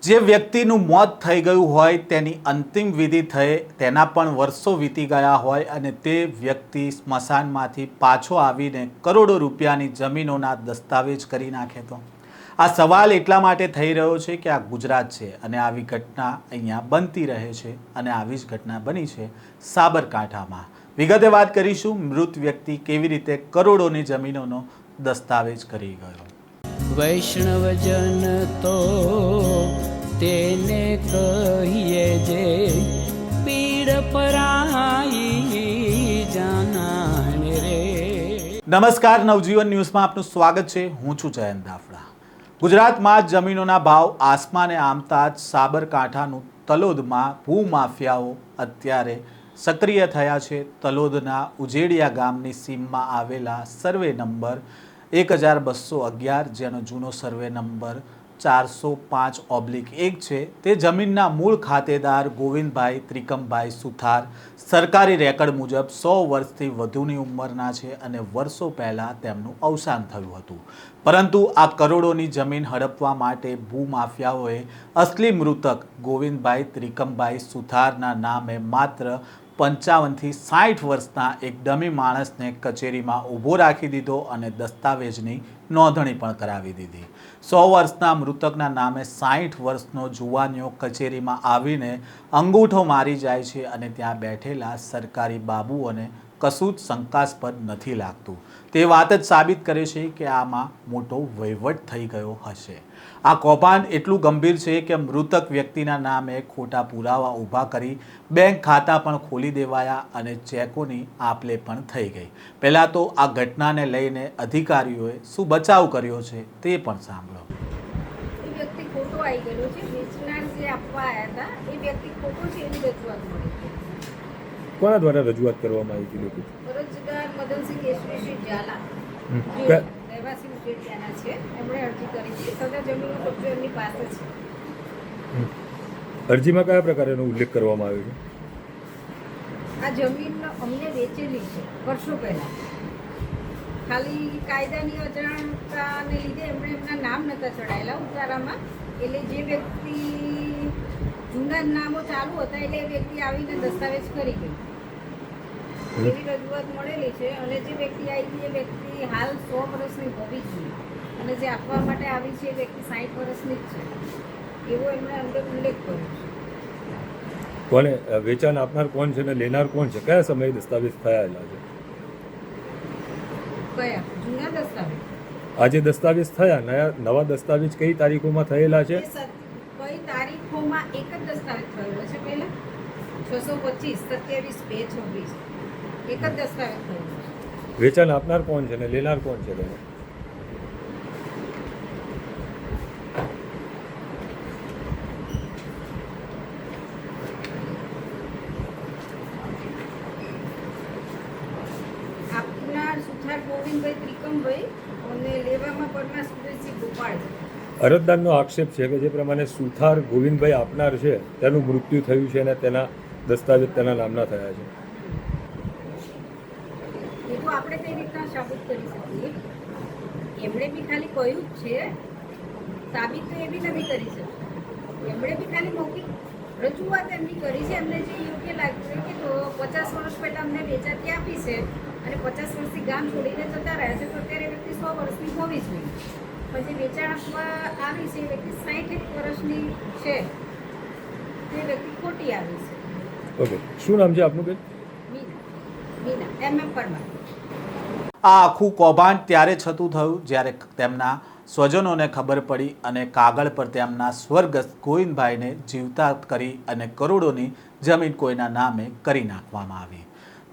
જે વ્યક્તિનું મોત થઈ ગયું હોય તેની અંતિમ વિધિ થઈ તેના પણ વર્ષો વીતી ગયા હોય અને તે વ્યક્તિ સ્મશાનમાંથી પાછો આવીને કરોડો રૂપિયાની જમીનોના દસ્તાવેજ કરી નાખે તો આ સવાલ એટલા માટે થઈ રહ્યો છે કે આ ગુજરાત છે અને આવી ઘટના અહીંયા બનતી રહે છે અને આવી જ ઘટના બની છે સાબરકાંઠામાં. વિગતે વાત કરીશું મૃત વ્યક્તિ કેવી રીતે કરોડોની જમીનોનો દસ્તાવેજ કરી ગયો. વૈષ્ણવજન તો તેને કહીએ જે પીડ પરાઈ જાનાને રે. નમસ્કાર, નવજીવન ન્યૂઝમાં આપનું સ્વાગત છે. હું છું જયંત દાફડા. ગુજરાતમાં જમીનોના ભાવ આસમાને આમતા જ સાબરકાંઠાનું તલોદમાં ભૂમાફિયાઓ અત્યારે સક્રિય થયા છે. તલોદના ઉજેડિયા ગામની સીમમાં આવેલા સર્વે નંબર 1211 જેનો જૂનો સર્વે નંબર 405/1 છે તે જમીનના મૂળ ખાતેદાર ગોવિંદભાઈ ત્રિકમભાઈ સુથાર સરકારી રેકર્ડ મુજબ 100 વર્ષથી વધુની ઉંમરના છે અને વર્ષો પહેલાં તેમનું અવસાન થયું હતું. પરંતુ આ કરોડોની જમીન હડપવા માટે ભૂમાફિયાઓએ અસલી મૃતક ગોવિંદભાઈ ત્રિકમભાઈ સુથારના નામે માત્ર 55 થી 60 વર્ષના એક ડમી માણસને કચેરીમાં ઊભો રાખી દીધો અને દસ્તાવેજની નોંધણી પણ કરાવી દીધી. 100 વર્ષના મૃતકના નામે 60 વર્ષનો જુવાનીઓ કચેરીમાં આવીને અંગૂઠો મારી જાય છે અને ત્યાં બેઠેલા સરકારી બાબુઓને કશું જ શંકાસ્પદ નથી લાગતું. તે વાત જ સાબિત કરે છે કે આમાં મોટો વહીવટ થઈ ગયો હશે. આ કૌભાંડ એટલું ગંભીર છે કે મૃતક વ્યક્તિના નામે ખોટા પુરાવા ઊભા કરી બેંક ખાતા પણ ખોલી દેવાયા અને ચેકોની આપ-લે પણ થઈ ગઈ. પહેલાં તો આ ઘટનાને લઈને અધિકારીઓએ શું બચાવ કર્યો છે તે પણ સાંભળો. એ વ્યક્તિ ખોટો આવી ગયેલો છે. વેચનાર જે આપવા આવ્યા હતા એ વ્યક્તિ ખોટો છે એની રજૂઆત મળી. કોના દ્વારા રજૂઆત કરવામાં આવી હતી? ફરજદાર મદનસિંહ કેશરીસિંહ ઝાલા રહેવાસી ઉજેડિયાના છે. એમણે અરજી કરી છે. સદા જમીનનો કબજો એમની પાસે છે. અરજીમાં કયા પ્રકારનો ઉલ્લેખ કરવામાં આવ્યો છે? આ જમીન અમને વેચેલી છે વર્ષો પહેલા. ખાલી કાયદાની અજાણતાને લીધે એમણે એમના નામ નહોતા ચડાયેલા ઉતારામાં. એટલે જે વ્યક્તિ જૂના નામો ચાલુ હતા એટલે એ વ્યક્તિ આવીને દસ્તાવેજ કરી ગઈ એવી રજૂઆત મળેલી છે. અને જે વ્યક્તિ આવી એ વ્યક્તિ હાલ 100 વર્ષની હોવી જોઈએ અને જે આપવા માટે આવી છે એ વ્યક્તિ 60 વર્ષની જ છે એવો એમણે અંદર ઉલ્લેખ કર્યો છે. કોને વેચાણ આપનાર કોણ છે ને લેનાર કોણ છે? કયા સમયે દસ્તાવેજ થયેલા છે? કયા જૂના દસ્તાવેજ? આ જે દસ્તાવેજ થયા નવા દસ્તાવેજ કઈ તારીખોમાં થયેલા છે? કઈ તારીખોમાં એક જ દસ્તાવેજ થયેલો છે. પહેલા 625 27 2 26 એક જ દસ્તાવેજ થયેલો છે. વેચાણ આપનાર કોણ છે ને લેનાર કોણ છે? આપનાર સુથાર ગોવિંદભાઈ ત્રિકમભાઈ અને લેવામાં પરમાર સુરેશજી ગોપાલ. અરજદારનો આક્ષેપ છે કે જે પ્રમાણે સુથાર ગોવિંદભાઈ આપનાર છે તેનું મૃત્યુ થયું છે અને તેના દસ્તાવેજ તેના નામના થયા છે. એ તો આપણે કઈ રીતના સાબિત કરી શકીએ? એમણે બી ખાલી કહ્યું જ છે, સાબિત તો એ બી નથી કરી શકતા. એમણે બી ખાલી મૌખિક રજૂઆત એમની કરી છે. એમને જે યોગ્ય લાગ્યું કે તો 50 વર્ષ પહેલાં અમને વેચાતી આપી છે અને 50 વર્ષથી ગામ છોડીને જતા રહ્યા છે તો અત્યારે વ્યક્તિ 100 વર્ષની હોવી જોઈએ. પછી વેચાણ આપવા આવી છે એ વ્યક્તિ 60 વર્ષની છે તે વ્યક્તિ ખોટી આવી છે. ઓકે, શું નામ છે આપનું? બેન મીના MM પરમાર. આ આખું કૌભાંડ ત્યારે છતું થયું જ્યારે તેમના સ્વજનોને ખબર પડી અને કાગળ પર તેમના સ્વર્ગસ્થ ગોવિંદભાઈને જીવતા કરી અને કરોડોની જમીન કોઈના નામે કરી નાખવામાં આવી.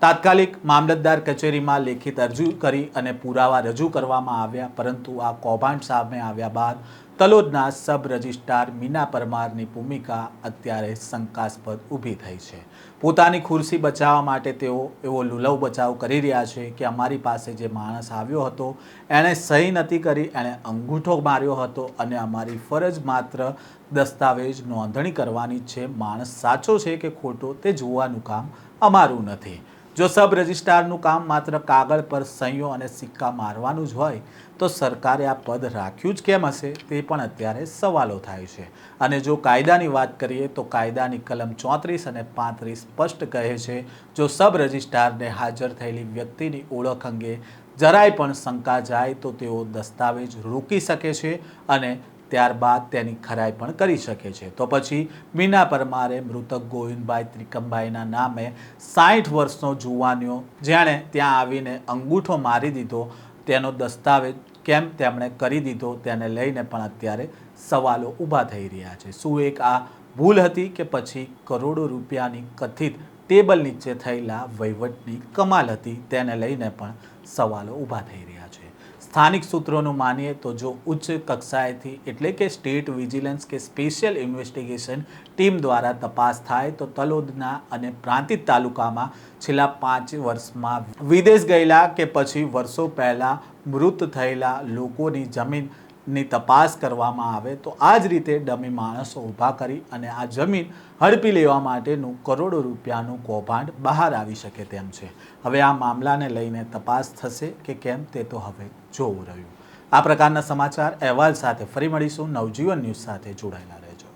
તાત્કાલિક મામલતદાર કચેરીમાં લેખિત અરજી કરી અને પુરાવા રજૂ કરવામાં આવ્યા. પરંતુ આ કૌભાંડ સામે આવ્યા બાદ તલોદના સબ રજિસ્ટ્રાર મીના પરમારની ભૂમિકા અત્યારે શંકાસ્પદ ઊભી થઈ છે. પોતાની ખુરશી બચાવવા માટે તેઓ એવો લુલવ બચાવ કરી રહ્યા છે કે અમારી પાસે જે માણસ આવ્યો હતો એણે સહી નથી કરી, એણે અંગૂઠો માર્યો હતો અને અમારી ફરજ માત્ર દસ્તાવેજ નોંધણી કરવાની છે. માણસ સાચો છે કે ખોટો તે જોવાનું કામ અમારું નથી. જો સબ રજિસ્ટ્રારનું કામ માત્ર કાગળ પર સહીઓ અને સિક્કા મારવાનું જ હોય તો સરકારે આ પદ રાખ્યું જ કેમ હશે તે પણ અત્યારે સવાલો થાય છે. અને જો કાયદાની વાત કરીએ તો કાયદાની કલમ 34 અને 35 સ્પષ્ટ કહે છે, જો સબ રજિસ્ટ્રારને હાજર થયેલી વ્યક્તિની ઓળખ અંગે જરાય પણ શંકા જાય તો તેઓ દસ્તાવેજ રોકી શકે છે અને ત્યારબાદ તેની ખરાઈ પણ કરી શકે છે. તો પછી મીના પરમારે મૃતક ગોવિંદભાઈ ત્રિકમભાઈના નામે 60 વર્ષનો જુવાનિયો જેણે ત્યાં આવીને અંગૂઠો મારી દીધો તેનો દસ્તાવેજ કેમ તેમણે કરી દીધો તેને લઈને પણ અત્યારે સવાલો ઊભા થઈ રહ્યા છે. શું એક આ ભૂલ હતી કે પછી કરોડો રૂપિયાની કથિત ટેબલ નીચે થયેલા વહીવટની કમાલ હતી તેને લઈને પણ સવાલો ઊભા થઈ રહ્યા છે. સ્થાનિક સૂત્રોનું માનીએ તો જો ઉચ્ચ કક્ષાએથી એટલે કે સ્ટેટ વિજિલન્સ કે સ્પેશિયલ ઇન્વેસ્ટિગેશન ટીમ દ્વારા તપાસ થાય તો તલોદના અને પ્રાંતિજ તાલુકામાં છેલ્લા 5 વર્ષમાં વિદેશ ગયેલા કે પછી વર્ષો પહેલાં મૃત થયેલા લોકોની જમીનની તપાસ કરવામાં આવે તો આ જ રીતે ડમી માણસો ઊભા કરી અને આ જમીન હડપી લેવા માટેનું કરોડો રૂપિયાનું કૌભાંડ બહાર આવી શકે તેમ છે. હવે આ મામલાને લઈને તપાસ થશે કે કેમ તે તો હવે જોવું રહ્યું. આ પ્રકારના સમાચાર અહેવાલ સાથે ફરી મળીશું. નવજીવન ન્યૂઝ સાથે જોડાયેલા રહેજો.